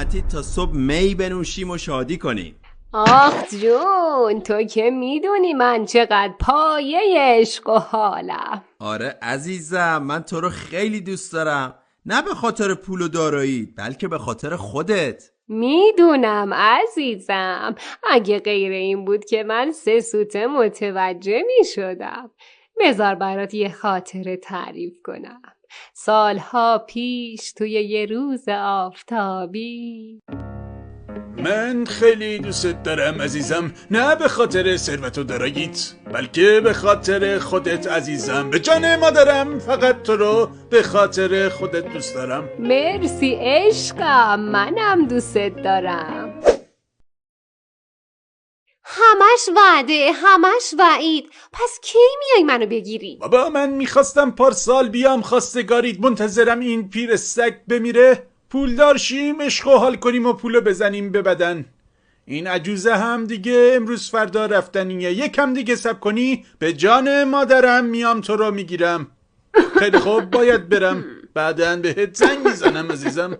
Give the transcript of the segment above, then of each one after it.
سلامتی تا صبح می بنوشیم و شادی کنیم. آخ جون، تو که میدونی من چقدر پایه عشق و حالم. آره عزیزم، من تو رو خیلی دوست دارم، نه به خاطر پول و دارایی بلکه به خاطر خودت. میدونم عزیزم، اگه غیر این بود که من 3 سوته متوجه میشدم. بذار برات یه خاطره تعریف کنم. سالها پیش توی یه روز آفتابی. من خیلی دوست دارم عزیزم، نه به خاطر ثروت و داراییت بلکه به خاطر خودت عزیزم. به جان مادرم فقط تو رو به خاطر خودت دوست دارم. مرسی عشقم، منم دوست دارم. همش وعده، همش وعید. پس کی میای منو بگیری؟ بابا من میخواستم پارسال بیام خواستگاریت، منتظرم این پیر سگ بمیره پولدار شیم، عشق و حال کنیم و پولو بزنیم به بدن. این عجوزه هم دیگه امروز فردا رفتنیه، یکم دیگه صبر کنی به جان مادرم میام تو رو میگیرم. خیلی خوب باید برم، بعداً بهت زنگ میزنم عزیزم.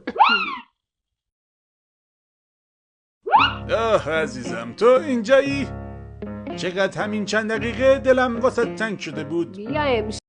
آه عزیزم تو اینجایی؟ چقدر همین چند دقیقه دلم واسه تنگ شده بود. بیا امشب